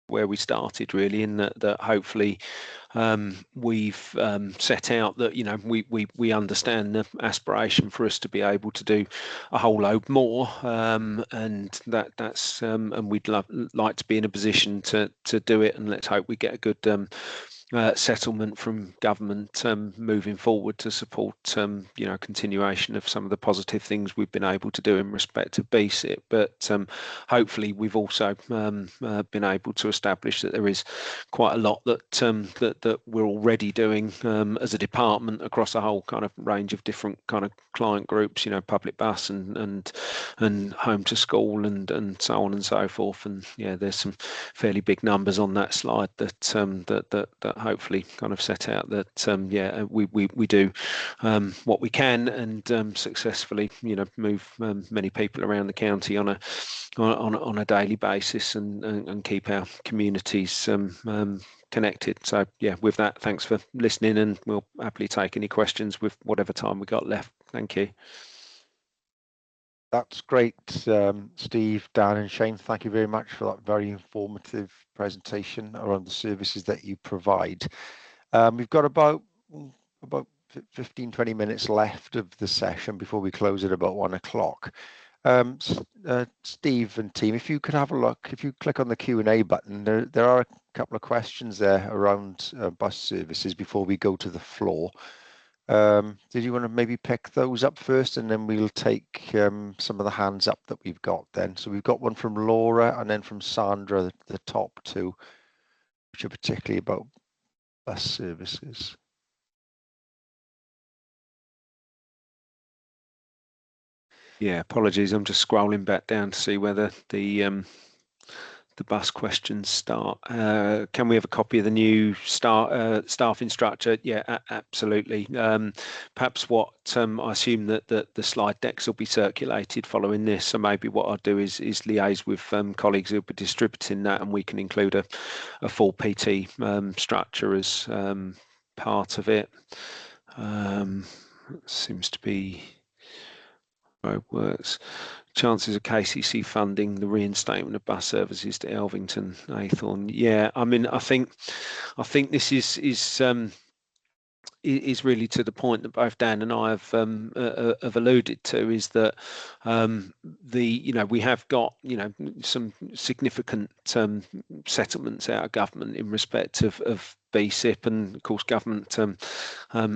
where we started, really, in that hopefully we've set out that, you know, we understand the aspiration for us to be able to do a whole load more, and that's and we'd like to be in a position to do it, and let's hope we get a good settlement from government moving forward to support you know, continuation of some of the positive things we've been able to do in respect of BSIP. But hopefully we've also been able to establish that there is quite a lot that we're already doing as a department across a whole kind of range of different kind of client groups, you know, public bus and home to school and so on and so forth. And yeah, there's some fairly big numbers on that slide that that hopefully kind of set out that yeah, we do what we can, and successfully, you know, move many people around the county on a daily basis, and keep our communities connected. So yeah, with that, thanks for listening, and we'll happily take any questions with whatever time we got left. Thank you. That's great, Steve, Dan, and Shane. Thank you very much for that very informative presentation around the services that you provide. We've got about 15-20 minutes left of the session before we close at about 1 o'clock. Steve and team, if you could have a look, if you click on the Q&A button, there are a couple of questions there around bus services before we go to the floor. Did you want to maybe pick those up first, and then we'll take some of the hands up that we've got then? So we've got one from Laura and then from Sandra, the top two, which are particularly about bus services. Yeah, apologies. I'm just scrolling back down to see whether the bus questions start. Can we have a copy of the new staffing structure? Yeah, absolutely. Perhaps what I assume that the slide decks will be circulated following this. So maybe what I'll do is liaise with colleagues who'll be distributing that, and we can include a full PT structure as part of it. Seems to be how it works. Chances of KCC funding the reinstatement of bus services to Elvington, Aythorne. Yeah, I mean, I think this is really to the point that both Dan and I have alluded to, is that you know, we have got, you know, some significant settlements out of government in respect of BSIP, and of course government,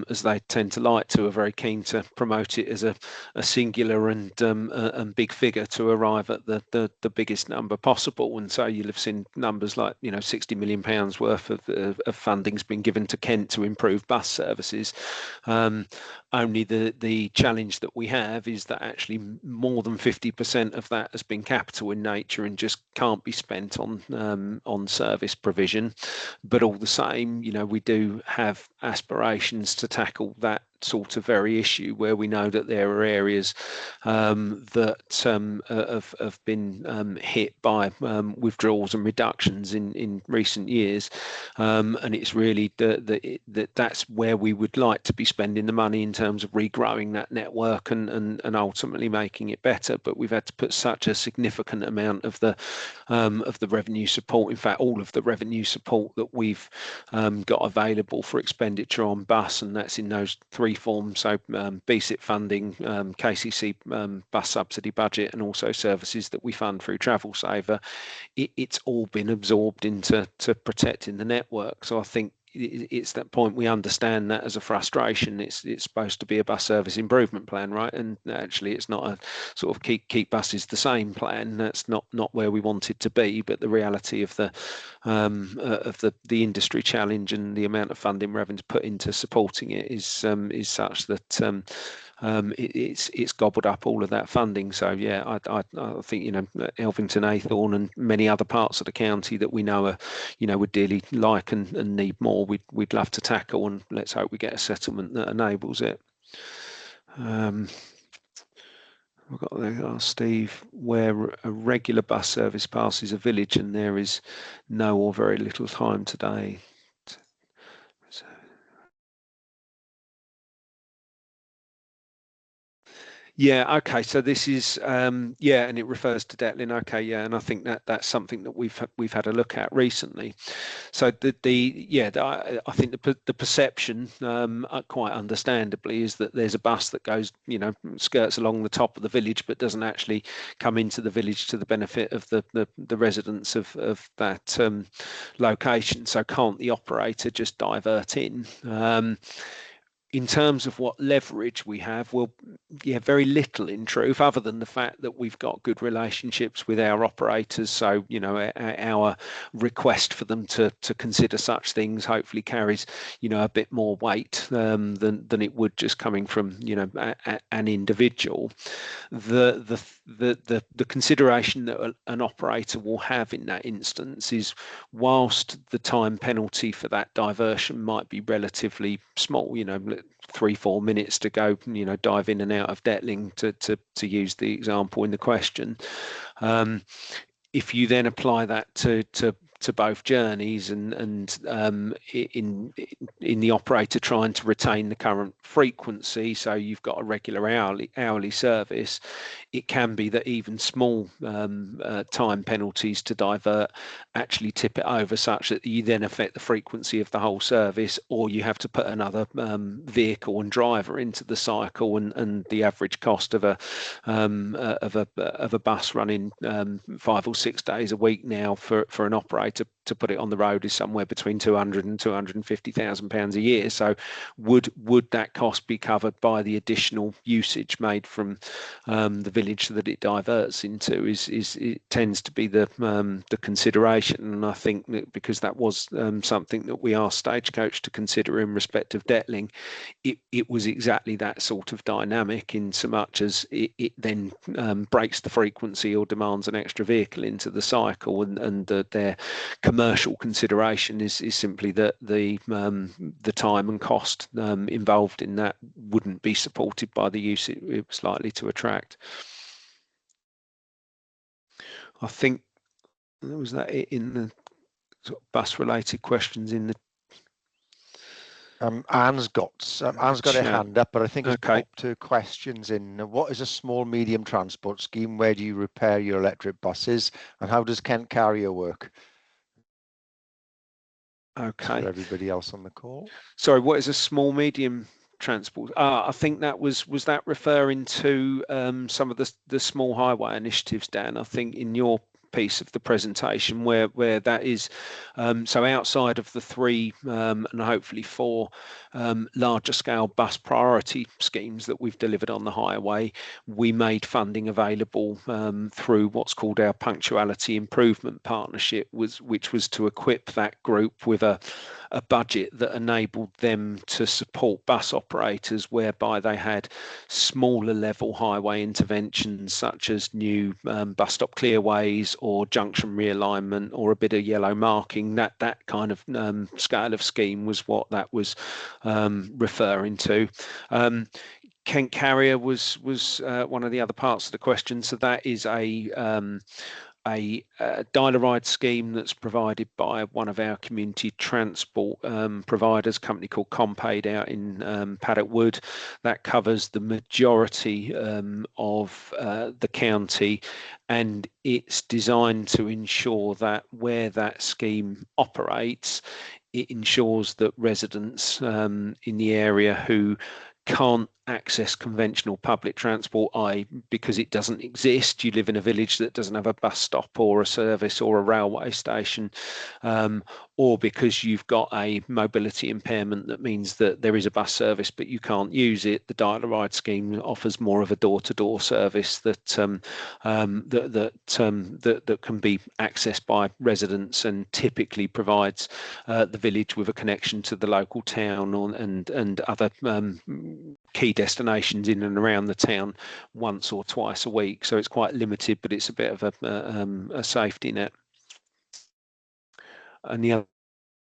as they tend to like to, are very keen to promote it as a singular and big figure to arrive at the biggest number possible. And so you'll have seen numbers like, you know, £60 million worth of funding's been given to Kent to improve bus services. Only the challenge that we have is that actually more than 50% of that has been capital in nature and just can't be spent on service provision. But all the same, you know, we do have aspirations to tackle that sort of very issue, where we know that there are areas that have been hit by withdrawals and reductions in recent years, and it's really that's where we would like to be spending the money in terms of regrowing that network and ultimately making it better. But we've had to put such a significant amount of the revenue support, in fact all of the revenue support that we've got available for expenditure on bus, and that's in those three forms, so BSIP funding, KCC bus subsidy budget, and also services that we fund through Travel Saver. It's all been absorbed into protecting the network. So I think it's that point we understand that as a frustration. It's supposed to be a bus service improvement plan, right? And actually it's not a sort of keep buses the same plan. That's not where we want it to be. But the reality of the industry challenge and the amount of funding revenue put into supporting it is such that it's gobbled up all of that funding. So yeah, I think, you know, Elvington, Aythorne, and many other parts of the county that we know are, you know, would dearly like and need more, we'd love to tackle, and let's hope we get a settlement that enables it. We've got there, Steve, where a regular bus service passes a village and there is no or very little time today. Yeah, okay. So this is yeah, and it refers to Detlin. Okay, yeah, and I think that that's something that we've had a look at recently. So I think the perception, quite understandably, is that there's a bus that goes, skirts along the top of the village, but doesn't actually come into the village to the benefit of the residents of that location. So can't the operator just divert in? In terms of what leverage we have, well, yeah, very little in truth, other than the fact that we've got good relationships with our operators. So, our request for them to consider such things hopefully carries, a bit more weight than it would just coming from, an individual. The consideration that an operator will have in that instance is, whilst the time penalty for that diversion might be relatively small, 3-4 minutes to go, dive in and out of Detling to use the example in the question. If you then apply that to both journeys and in the operator trying to retain the current frequency, so you've got a regular hourly service, it can be that even small time penalties to divert actually tip it over such that you then affect the frequency of the whole service, or you have to put another vehicle and driver into the cycle, and the average cost of a bus running 5 or 6 days a week now for an operator to put it on the road is somewhere between 200 and 250,000 pounds a year. So would that cost be covered by the additional usage made from the village that it diverts into? Is it tends to be the consideration, and I think that because that was something that we asked Stagecoach to consider in respect of Detling, it was exactly that sort of dynamic, in so much as it then breaks the frequency or demands an extra vehicle into the cycle, and their commercial consideration is simply that the time and cost involved in that wouldn't be supported by the use it was likely to attract. I think was that it in the sort of bus related questions in the Anne's got her hand up, but I think it's okay. popped her questions in. What is a small medium transport scheme? Where do you repair your electric buses? And how does Kent Carrier work? Okay. For everybody else on the call. Sorry, what is a small medium transport? I think that was that referring to some of the small highway initiatives, Dan. I think in your piece of the presentation where that is so outside of the 3 and hopefully 4 larger scale bus priority schemes that we've delivered on the highway, we made funding available through what's called our punctuality improvement partnership, which was to equip that group with a budget that enabled them to support bus operators, whereby they had smaller level highway interventions such as new bus stop clearways or junction realignment or a bit of yellow marking. That kind of scale of scheme was what that was referring to. Kent Carrier was one of the other parts of the question. So that is a dial-a-ride scheme that's provided by one of our community transport providers, a company called Compaid out in Paddock Wood. That covers the majority of the county, and it's designed to ensure that where that scheme operates, it ensures that residents in the area who can't access conventional public transport, because it doesn't exist, you live in a village that doesn't have a bus stop or a service or a railway station, or because you've got a mobility impairment that means that there is a bus service but you can't use it, the dial-a-ride scheme offers more of a door-to-door service that can be accessed by residents, and typically provides the village with a connection to the local town and other key destinations in and around the town once or twice a week. So it's quite limited, but it's a bit of a safety net. And the other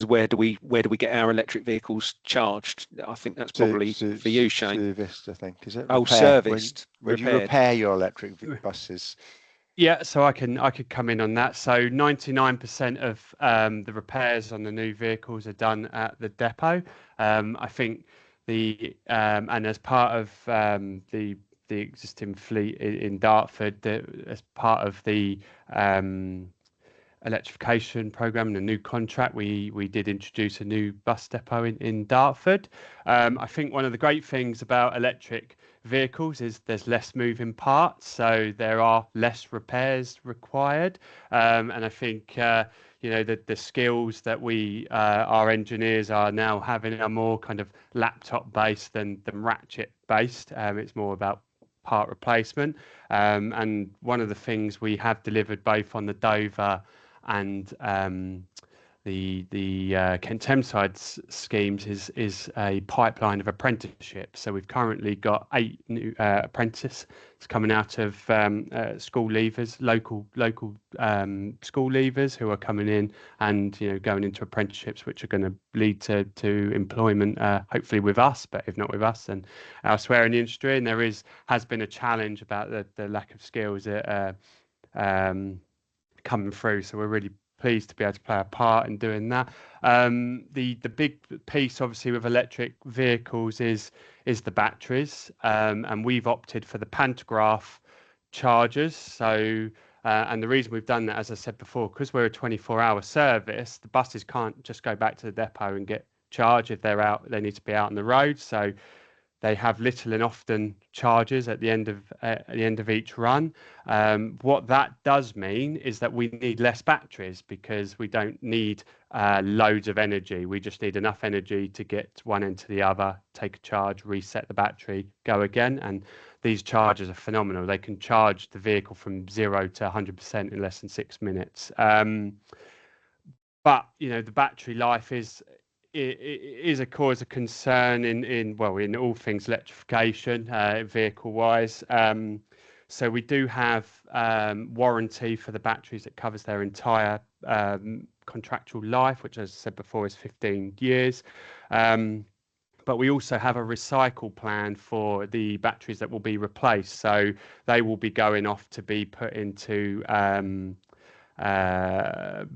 is where do we get our electric vehicles charged? I think that's probably for you, Shane. Serviced, I think, is it? Oh, serviced. Where do you repair your electric buses? Yeah, so I could come in on that. So 99% of the repairs on the new vehicles are done at the depot. I think and as part of the existing fleet in Dartford. As part of the electrification program and a new contract, we did introduce a new bus depot in Dartford. I think one of the great things about electric vehicles is there's less moving parts, so there are less repairs required. And I think the skills that our engineers are now having are more kind of laptop based than ratchet based. It's more about part replacement. And one of the things we have delivered both on the Dover and the Kent Thameside schemes is a pipeline of apprenticeships. So we've currently got 8 new apprentices coming out of school leavers, local school leavers who are coming in and going into apprenticeships, which are going to lead to employment, hopefully with us, but if not with us, then elsewhere in the industry. And has been a challenge about the lack of skills coming through, so we're really pleased to be able to play a part in doing that. The big piece, obviously, with electric vehicles is the batteries, and we've opted for the pantograph chargers. So, and the reason we've done that, as I said before, because we're a 24-hour service, the buses can't just go back to the depot and get charged. If they're out, they need to be out on the road. So they have little and often charges at the end of each run. What that does mean is that we need less batteries because we don't need loads of energy. We just need enough energy to get one end to the other, take a charge, reset the battery, go again. And these chargers are phenomenal. They can charge the vehicle from 0 to 100% in less than 6 minutes. But the battery life is a cause of concern in all things electrification, vehicle wise. So we do have warranty for the batteries that covers their entire contractual life, which, as I said before, is 15 years. But we also have a recycle plan for the batteries that will be replaced. So they will be going off to be put into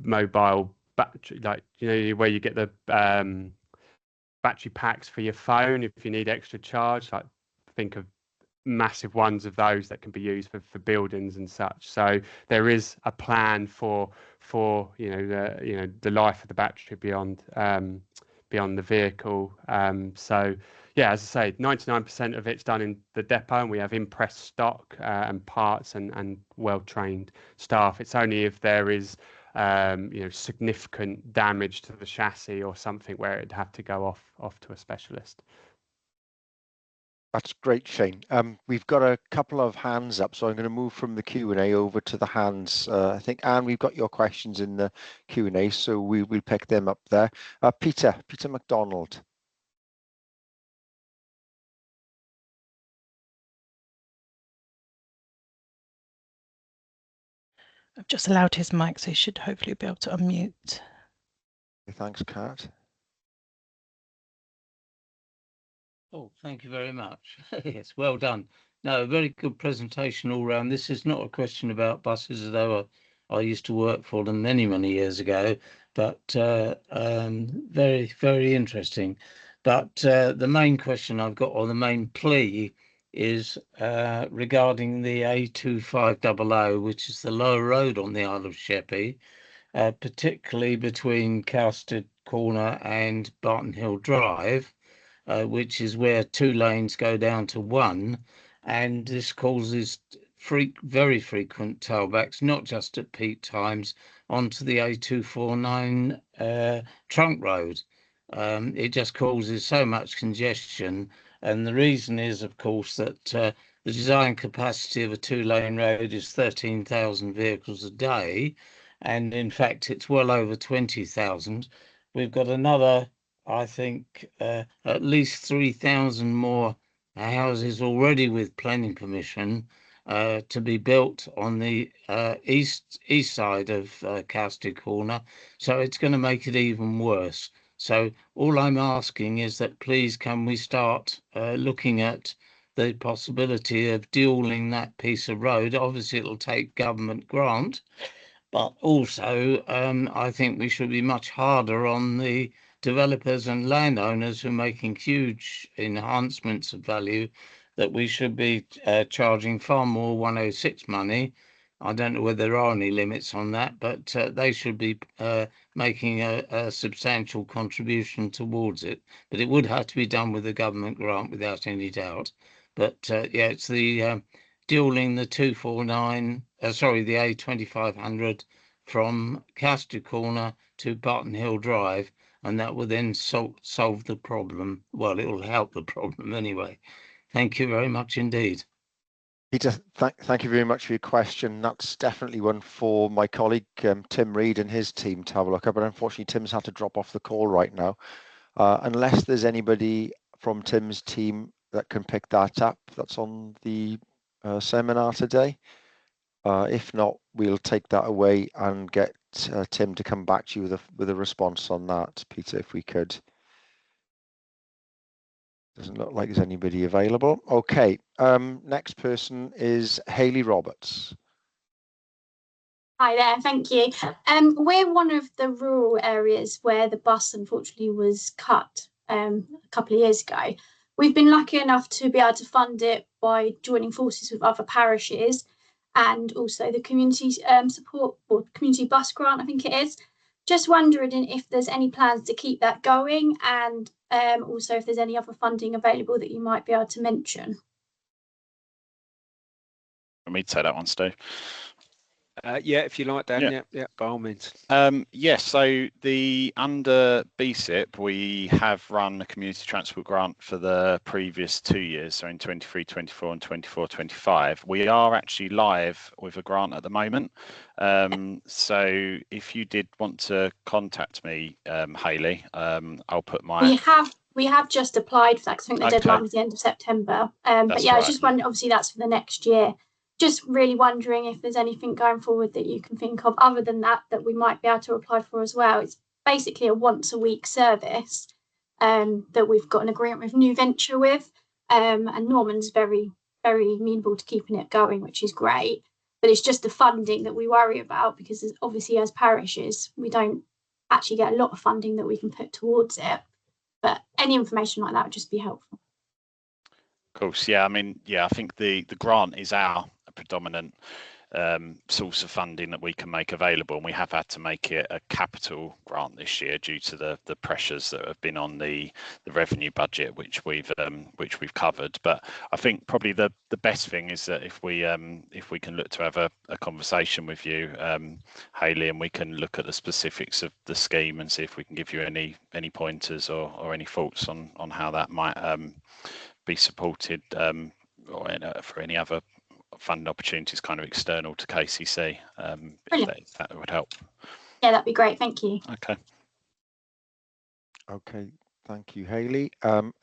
mobile battery, like where you get the battery packs for your phone if you need extra charge. Like, think of massive ones of those that can be used for buildings and such. So there is a plan for the life of the battery beyond the vehicle. So yeah, as I say, 99% of it's done in the depot, and we have impressed stock and parts and well-trained staff. It's only if there is significant damage to the chassis or something where it'd have to go off to a specialist. That's great, Shane. We've got a couple of hands up, so I'm going to move from the Q&A over to the hands. I think, Anne, we've got your questions in the Q&A, so we'll pick them up there. Peter McDonald. I've just allowed his mic, so he should hopefully be able to unmute. Thanks, Kat. Oh, thank you very much. Yes, well done. No, very good presentation all round. This is not a question about buses, although I used to work for them many, many years ago, but very, very interesting. But the main question I've got, or the main plea, is regarding the A2500, which is the lower road on the Isle of Sheppey, particularly between Cowsted Corner and Barton Hill Drive, which is where 2 lanes go down to 1. And this causes very frequent tailbacks, not just at peak times, onto the A249 trunk road. It just causes so much congestion. And the reason is, of course, that the design capacity of a 2-lane road is 13,000 vehicles a day. And in fact, it's well over 20,000. We've got another, I think, at least 3,000 more houses already with planning permission to be built on the east side of Cowsted Corner. So it's going to make it even worse. So all I'm asking is that please can we start looking at the possibility of dualling that piece of road. Obviously, it'll take government grant, but also I think we should be much harder on the developers and landowners who are making huge enhancements of value that we should be charging far more 106 money. I don't know whether there are any limits on that, but they should be making a substantial contribution towards it. But it would have to be done with a government grant without any doubt. But yeah, it's the dualling the 249, the A2500 from Castor Corner to Barton Hill Drive, and that will then solve the problem. Well, it will help the problem anyway. Thank you very much indeed. Peter, thank you very much for your question. That's definitely one for my colleague Tim Reed and his team to have a look at, but unfortunately Tim's had to drop off the call right now. Unless there's anybody from Tim's team that can pick that up, that's on the seminar today. If not, we'll take that away and get Tim to come back to you with a response on that, Peter, if we could. Doesn't look like there's anybody available. Okay, next person is Hayley Roberts. Hi there, thank you. We're one of the rural areas where the bus unfortunately was cut a couple of years ago. We've been lucky enough to be able to fund it by joining forces with other parishes and also the community support or community bus grant, I think it is. Just wondering if there's any plans to keep that going, and also if there's any other funding available that you might be able to mention. Let me take that one, Steve. Yeah, if you like, Dan. Yeah. Yeah, by all means. Yes, so under BSIP, we have run a community transport grant for the previous 2 years, so in 23-24 and 24-25. We are actually live with a grant at the moment. So if you did want to contact me, Hayley, I'll put my... We have just applied for that, because I think the deadline was the end of September. But yeah, I was just wondering, obviously that's for the next year. Just really wondering if there's anything going forward that you can think of other than that we might be able to apply for as well. It's basically a once a week service that we've got an agreement with New Venture with, and Norman's very, very amenable to keeping it going, which is great. But it's just the funding that we worry about, because obviously as parishes, we don't actually get a lot of funding that we can put towards it. But any information like that would just be helpful. Of course, yeah. I mean, yeah, I think the grant is our predominant source of funding that we can make available, and we have had to make it a capital grant this year due to the pressures that have been on the revenue budget, which we've covered. But I think probably the best thing is that if we can look to have a conversation with you, Hayley, and we can look at the specifics of the scheme and see if we can give you any pointers or any thoughts on how that might be supported, or for any other funding opportunities kind of external to KCC, if that would help. Yeah, that'd be great. Thank you. Okay, thank you, Hayley.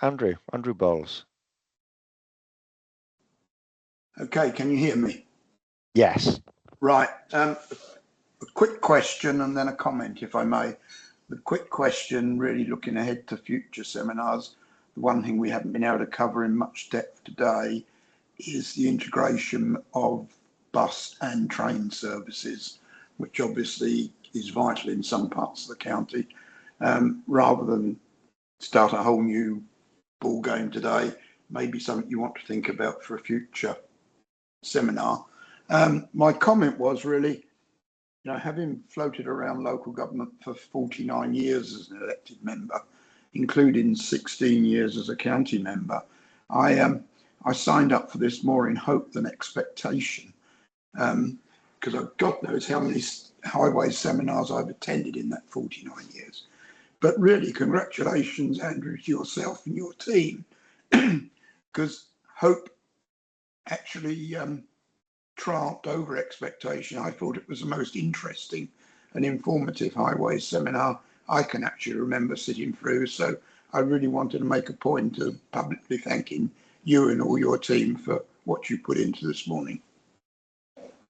Andrew Bowles. Okay, can you hear me? Yes. Right. A quick question and then a comment, if I may. The quick question, really looking ahead to future seminars, the one thing we haven't been able to cover in much depth today is the integration of bus and train services, which obviously is vital in some parts of the county. Rather than start a whole new ball game today, maybe something you want to think about for a future seminar. My comment was really, having floated around local government for 49 years as an elected member, including 16 years as a county member, I signed up for this more in hope than expectation, because God knows how many highway seminars I've attended in that 49 years. But really, congratulations, Andrew, to yourself and your team, because hope actually triumphed over expectation. I thought it was the most interesting and informative highway seminar I can actually remember sitting through. So I really wanted to make a point of publicly thanking you and all your team for what you put into this morning.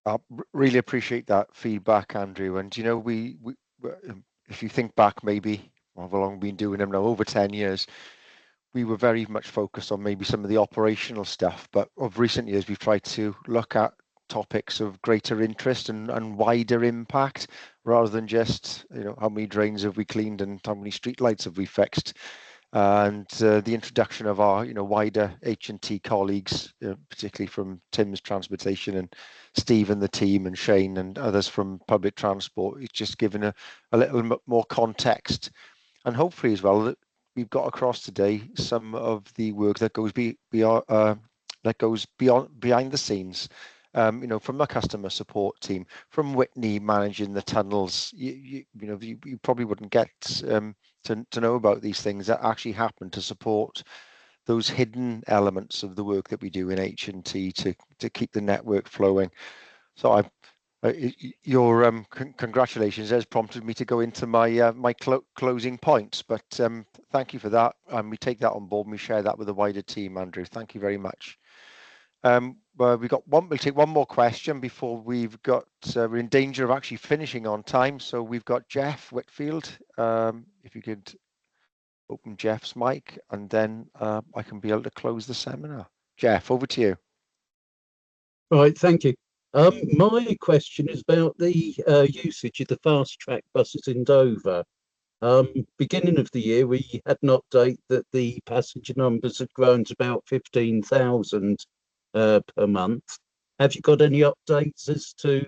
I really appreciate that feedback, Andrew. And we if you think back, maybe I've long been doing them now, over 10 years, we were very much focused on maybe some of the operational stuff, but of recent years we've tried to look at topics of greater interest and wider impact, rather than just how many drains have we cleaned and how many street lights have we fixed. and the introduction of our wider H&T colleagues, particularly from Tim's Transportation and Steve and the team and Shane and others from public transport. It's just given a little more context, and hopefully as well that we've got across today some of the work that goes behind the scenes. From the customer support team, from Whitney managing the tunnels. You probably wouldn't get to know about these things that actually happen to support those hidden elements of the work that we do in H&T to keep the network flowing. So your congratulations has prompted me to go into my closing points, but thank you for that, and we take that on board and we share that with the wider team. Andrew, thank you very much. Well, we'll take one more question before we're in danger of actually finishing on time. So we've got Jeff Whitfield. If you could open Jeff's mic, and then I can be able to close the seminar. Jeff, over to you. Right, thank you. My question is about the usage of the fast track buses in Dover. Beginning of the year, we had an update that the passenger numbers had grown to about 15,000 per month. Have you got any updates as to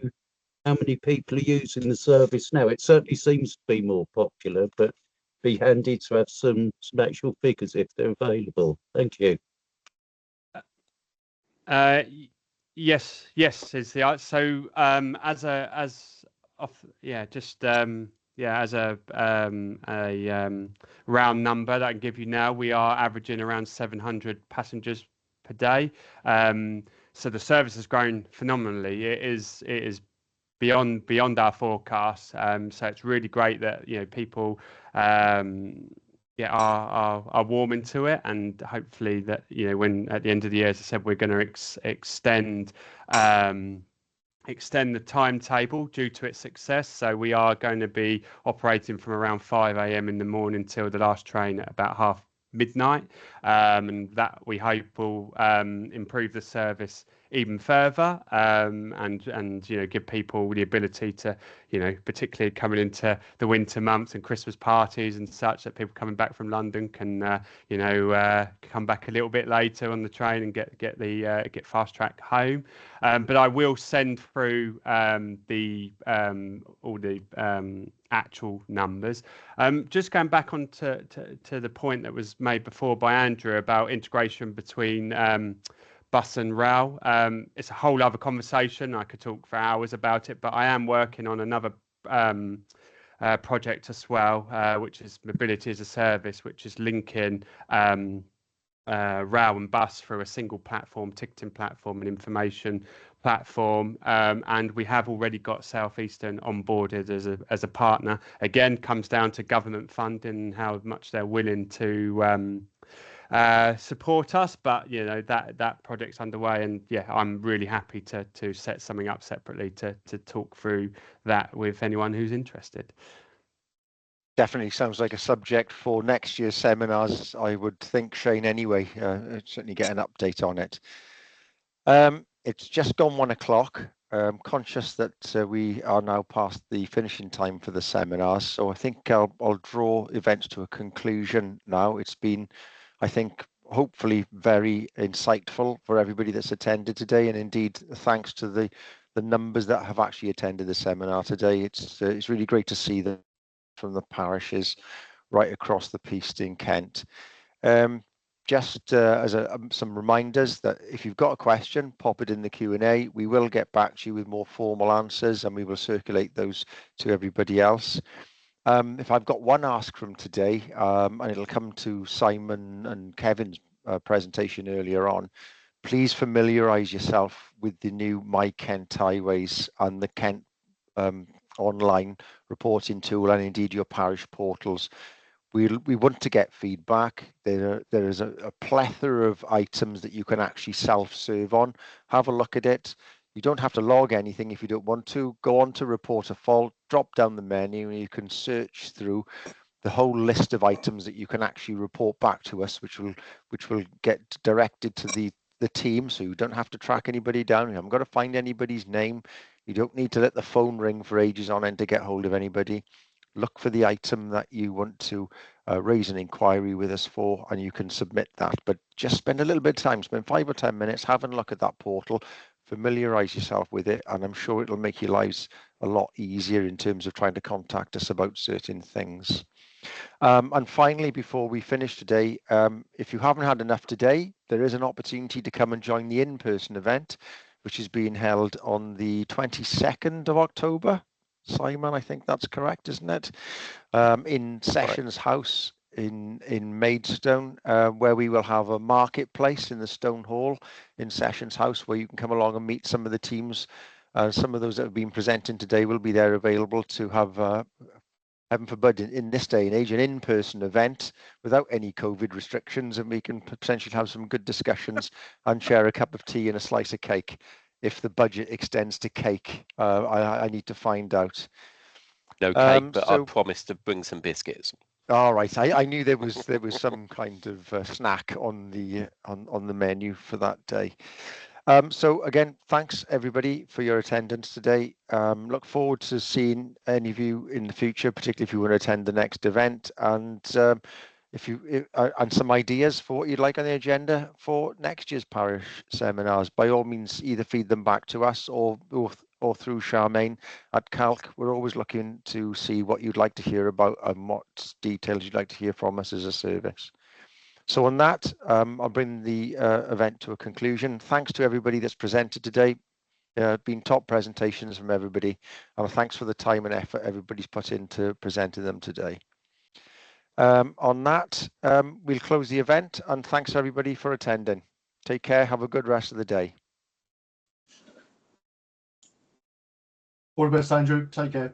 how many people are using the service now? It certainly seems to be more popular, but it'd be handy to have some actual figures if they're available. Thank you. Yes is the answer. So as a round number that I can give you now, we are averaging around 700 passengers per day. So the service has grown phenomenally. It is beyond our forecasts. So it's really great that people are warming to it, and hopefully that when at the end of the year, as I said, we're going to extend the timetable due to its success. So we are going to be operating from around 5 a.m. in the morning till the last train at about midnight, and that we hope will improve the service even further, and give people the ability to, particularly coming into the winter months and Christmas parties and such, that people coming back from London can come back a little bit later on the train and get fast track home. But I will send through all the actual numbers. Just going back on to the point that was made before by Andrew about integration between bus and rail. It's a whole other conversation. I could talk for hours about it, but I am working on another project as well, which is Mobility as a Service, which is linking rail and bus through a single platform, ticketing platform and information platform, and we have already got Southeastern onboarded as a partner. Again, comes down to government funding and how much they're willing to support us, but that project's underway, and I'm really happy to set something up separately to talk through that with anyone who's interested. Definitely sounds like a subject for next year's seminars, I would think, Shane, anyway. Certainly get an update on it. It's just gone 1 o'clock. I'm conscious that we are now past the finishing time for the seminars, so I think I'll draw events to a conclusion now. It's been, I think, hopefully very insightful for everybody that's attended today, and indeed thanks to the numbers that have actually attended the seminar today. It's really great to see them from the parishes right across the piece in Kent. Just as some reminders that if you've got a question, pop it in the Q&A. We will get back to you with more formal answers, and we will circulate those to everybody else. If I've got one ask from today, and it'll come to Simon and Kevin's presentation earlier on, please familiarise yourself with the new My Kent Highways and the Kent online reporting tool, and indeed your parish portals. We want to get feedback. There is a plethora of items that you can actually self-serve on. Have a look at it. You don't have to log anything if you don't want to. Go on to report a fault, drop down the menu, and you can search through the whole list of items that you can actually report back to us, which will get directed to the team, so you don't have to track anybody down. You haven't got to find anybody's name. You don't need to let the phone ring for ages on end to get hold of anybody. Look for the item that you want to raise an inquiry with us for, and you can submit that. But just spend a little bit of time, spend 5 or 10 minutes having a look at that portal, familiarize yourself with it, and I'm sure it'll make your lives a lot easier in terms of trying to contact us about certain things. And finally, before we finish today, if you haven't had enough today, there is an opportunity to come and join the in-person event, which is being held on the 22nd of October. Simon, I think that's correct, isn't it? In Sessions House in Maidstone, where we will have a marketplace in the Stone Hall in Sessions House, where you can come along and meet some of the teams. Some of those that have been presenting today will be there available to have, heaven forbid, in this day and age, an in-person event without any COVID restrictions, and we can potentially have some good discussions and share a cup of tea and a slice of cake. If the budget extends to cake, I need to find out. No cake, but I promised to bring some biscuits. All right, I knew there was some kind of snack on the menu for that day. So again, thanks everybody for your attendance today. Look forward to seeing any of you in the future, particularly if you want to attend the next event, and and some ideas for what you'd like on the agenda for next year's parish seminars. By all means, either feed them back to us or through Charmaine at Calc. We're always looking to see what you'd like to hear about and what details you'd like to hear from us as a service. So on that, I'll bring the event to a conclusion. Thanks to everybody that's presented today. Been top presentations from everybody, and thanks for the time and effort everybody's put into presenting them today. On that, we'll close the event, and thanks everybody for attending. Take care. Have a good rest of the day. All the best, Andrew. Take care.